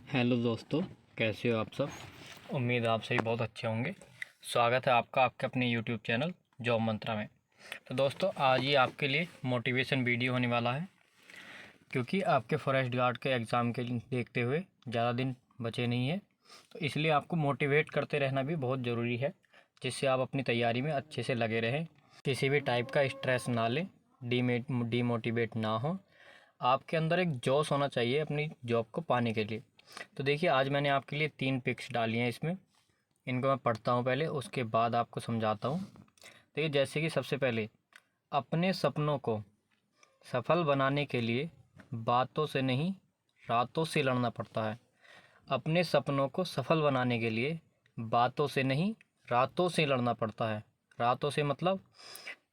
Hello दोस्तों, कैसे हो आप सब। उम्मीद है आप सभी बहुत अच्छे होंगे। स्वागत है आपका आपके अपने यूट्यूब चैनल जॉब मंत्रा में। तो दोस्तों, आज ये आपके लिए मोटिवेशन वीडियो होने वाला है, क्योंकि आपके फॉरेस्ट गार्ड के एग्ज़ाम के देखते हुए ज़्यादा दिन बचे नहीं है, तो इसलिए आपको मोटिवेट करते रहना भी बहुत ज़रूरी है, जिससे आप अपनी तैयारी में अच्छे से लगे रहें, किसी भी टाइप का स्ट्रेस ना लें, डीमोटिवेट ना हो। आपके अंदर एक जोश होना चाहिए अपनी जॉब को पाने के लिए। तो देखिए, आज मैंने आपके लिए 3 पिक्स डाली हैं इसमें। इनको मैं पढ़ता हूँ पहले, उसके बाद आपको समझाता हूँ। देखिए, जैसे कि सबसे पहले, अपने सपनों को सफल बनाने के लिए बातों से नहीं, रातों से लड़ना पड़ता है। अपने सपनों को सफल बनाने के लिए बातों से नहीं, रातों से लड़ना पड़ता है। रातों से मतलब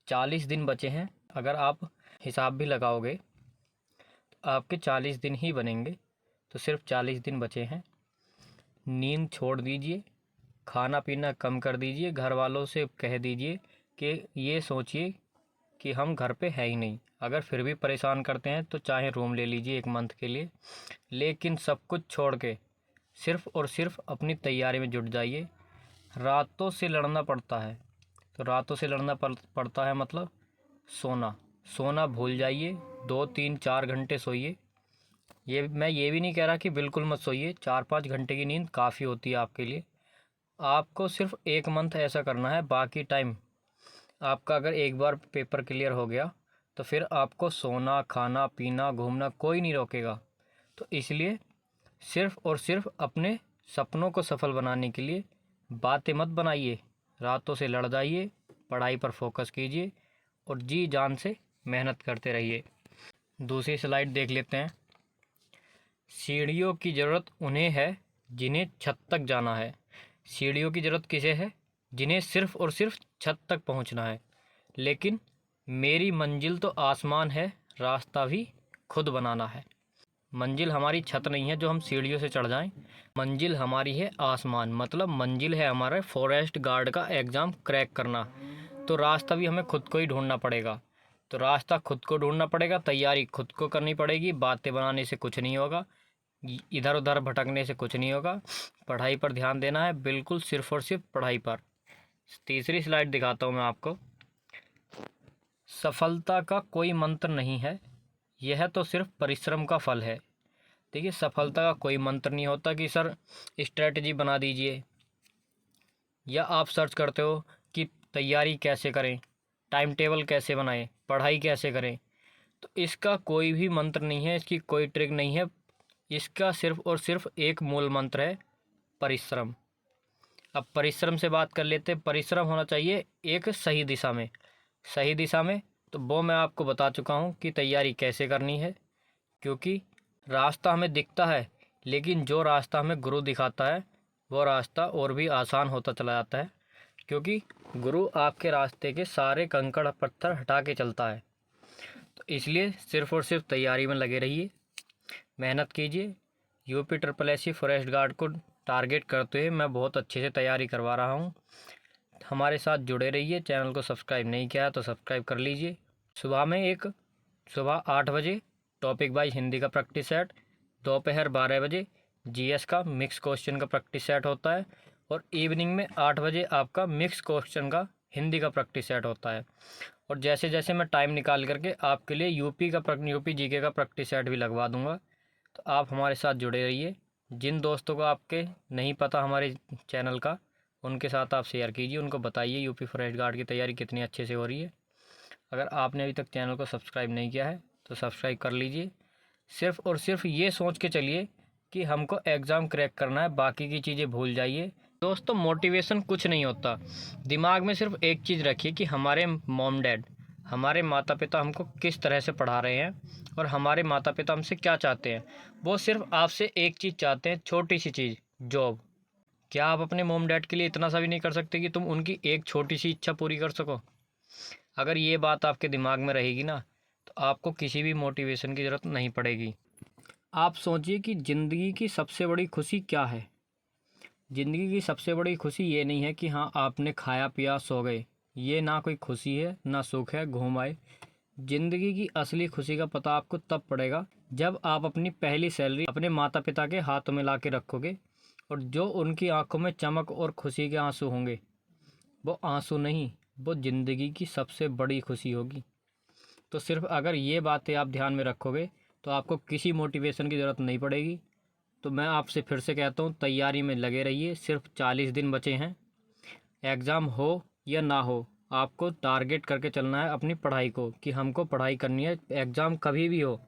40 दिन बचे हैं। अगर आप हिसाब भी लगाओगे तो आपके 40 दिन ही बनेंगे, तो सिर्फ 40 दिन बचे हैं। नींद छोड़ दीजिए, खाना पीना कम कर दीजिए, घर वालों से कह दीजिए कि ये सोचिए कि हम घर पे है ही नहीं। अगर फिर भी परेशान करते हैं तो चाहे रूम ले लीजिए 1 मंथ के लिए, लेकिन सब कुछ छोड़ के सिर्फ़ और सिर्फ अपनी तैयारी में जुट जाइए। रातों से लड़ना पड़ता है, तो रातों से लड़ना पड़ता है मतलब सोना भूल जाइए। 2 3 4 घंटे सोइए। मैं ये भी नहीं कह रहा कि बिल्कुल मत सोइए। 4 5 घंटे की नींद काफ़ी होती है आपके लिए। आपको सिर्फ 1 मंथ ऐसा करना है। बाकी टाइम आपका अगर एक बार पेपर क्लियर हो गया तो फिर आपको सोना, खाना पीना, घूमना कोई नहीं रोकेगा। तो इसलिए सिर्फ और सिर्फ अपने सपनों को सफल बनाने के लिए बातें मत बनाइए, रातों से लड़ जाइए, पढ़ाई पर फोकस कीजिए और जी जान से मेहनत करते रहिए। दूसरी स्लाइड देख लेते हैं। सीढ़ियों की ज़रूरत उन्हें है जिन्हें छत तक जाना है। सीढ़ियों की ज़रूरत किसे है? जिन्हें सिर्फ़ और सिर्फ छत तक पहुंचना है। लेकिन मेरी मंजिल तो आसमान है, रास्ता भी खुद बनाना है। मंजिल हमारी छत नहीं है जो हम सीढ़ियों से चढ़ जाएं। मंजिल हमारी है आसमान, मतलब मंजिल है हमारे फॉरेस्ट गार्ड का एग्ज़ाम क्रैक करना। तो रास्ता भी हमें खुद को ही ढूंढना पड़ेगा। तो रास्ता खुद को ढूंढना पड़ेगा, तैयारी खुद को करनी पड़ेगी। बातें बनाने से कुछ नहीं होगा, इधर उधर भटकने से कुछ नहीं होगा। पढ़ाई पर ध्यान देना है, बिल्कुल सिर्फ और सिर्फ पढ़ाई पर। तीसरी स्लाइड दिखाता हूँ मैं आपको। सफलता का कोई मंत्र नहीं है, यह तो सिर्फ परिश्रम का फल है। देखिए, सफलता का कोई मंत्र नहीं होता कि सर स्ट्रेटजी बना दीजिए, या आप सर्च करते हो कि तैयारी कैसे करें, टाइम टेबल कैसे बनाएं, पढ़ाई कैसे करें। तो इसका कोई भी मंत्र नहीं है, इसकी कोई ट्रिक नहीं है। इसका सिर्फ और सिर्फ एक मूल मंत्र है, परिश्रम। अब परिश्रम से बात कर लेते हैं। परिश्रम होना चाहिए एक सही दिशा में। सही दिशा में तो वो मैं आपको बता चुका हूँ कि तैयारी कैसे करनी है, क्योंकि रास्ता हमें दिखता है, लेकिन जो रास्ता हमें गुरु दिखाता है वो रास्ता और भी आसान होता चला जाता है, क्योंकि गुरु आपके रास्ते के सारे कंकड़ पत्थर हटा के चलता है। तो इसलिए सिर्फ और सिर्फ तैयारी में लगे रहिए, मेहनत कीजिए। यूपी SSC फॉरेस्ट गार्ड को टारगेट करते हुए मैं बहुत अच्छे से तैयारी करवा रहा हूँ। हमारे साथ जुड़े रहिए। चैनल को सब्सक्राइब नहीं किया तो सब्सक्राइब कर लीजिए। सुबह 8 बजे टॉपिक वाइज हिंदी का प्रैक्टिस सेट, दोपहर 12 बजे जीएस का मिक्स क्वेश्चन का प्रैक्टिस सेट होता है, और इवनिंग में 8 बजे आपका मिक्स क्वेश्चन का हिंदी का प्रैक्टिस सेट होता है। और जैसे जैसे मैं टाइम निकाल करके आपके लिए यूपी जीके का प्रैक्टिस सेट भी लगवा दूंगा। तो आप हमारे साथ जुड़े रहिए। जिन दोस्तों को आपके नहीं पता हमारे चैनल का, उनके साथ आप शेयर कीजिए, उनको बताइए यूपी फॉरेस्ट गार्ड की तैयारी कितनी अच्छे से हो रही है। अगर आपने अभी तक चैनल को सब्सक्राइब नहीं किया है तो सब्सक्राइब कर लीजिए। सिर्फ और सिर्फ ये सोच के चलिए कि हमको एग्ज़ाम क्रैक करना है, बाकी की चीज़ें भूल जाइए। दोस्तों, मोटिवेशन कुछ नहीं होता। दिमाग में सिर्फ एक चीज़ रखिए कि हमारे मॉम डैड, हमारे माता पिता हमको किस तरह से पढ़ा रहे हैं और हमारे माता पिता हमसे क्या चाहते हैं। वो सिर्फ आपसे एक चीज़ चाहते हैं, छोटी सी चीज़, जॉब। क्या आप अपने मॉम डैड के लिए इतना सा भी नहीं कर सकते कि तुम उनकी एक छोटी सी इच्छा पूरी कर सको? अगर ये बात आपके दिमाग में रहेगी ना, तो आपको किसी भी मोटिवेशन की ज़रूरत नहीं पड़ेगी। आप सोचिए कि ज़िंदगी की सबसे बड़ी खुशी क्या है। ज़िंदगी की सबसे बड़ी खुशी ये नहीं है कि हाँ आपने खाया पिया सो गए। ये ना कोई खुशी है, ना सुख है, घूम आए। ज़िंदगी की असली खुशी का पता आपको तब पड़ेगा जब आप अपनी पहली सैलरी अपने माता पिता के हाथों में ला के रखोगे और जो उनकी आंखों में चमक और खुशी के आंसू होंगे, वो आंसू नहीं, वो ज़िंदगी की सबसे बड़ी खुशी होगी। तो सिर्फ अगर ये बातें आप ध्यान में रखोगे तो आपको किसी मोटिवेशन की ज़रूरत नहीं पड़ेगी। तो मैं आपसे फिर से कहता हूँ, तैयारी में लगे रहिए। सिर्फ 40 दिन बचे हैं। एग्ज़ाम हो या ना हो, आपको टारगेट करके चलना है अपनी पढ़ाई को कि हमको पढ़ाई करनी है। एग्ज़ाम कभी भी हो,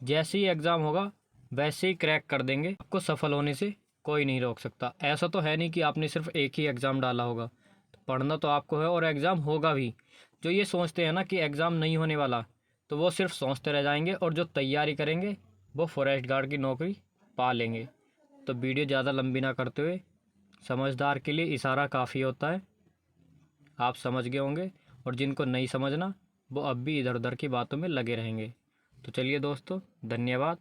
जैसे ही एग्ज़ाम होगा वैसे ही क्रैक कर देंगे। आपको सफल होने से कोई नहीं रोक सकता। ऐसा तो है नहीं कि आपने सिर्फ एक ही एग्ज़ाम डाला होगा। तो पढ़ना तो आपको है और एग्ज़ाम होगा भी। जो ये सोचते हैं ना कि एग्ज़ाम नहीं होने वाला, तो वो सिर्फ सोचते रह जाएंगे, और जो तैयारी करेंगे वो फॉरेस्ट गार्ड की नौकरी पा लेंगे। तो वीडियो ज़्यादा लंबी ना करते हुए, समझदार के लिए इशारा काफ़ी होता है, आप समझ गए होंगे। और जिनको नहीं समझना वो अब भी इधर उधर की बातों में लगे रहेंगे। तो चलिए दोस्तों, धन्यवाद।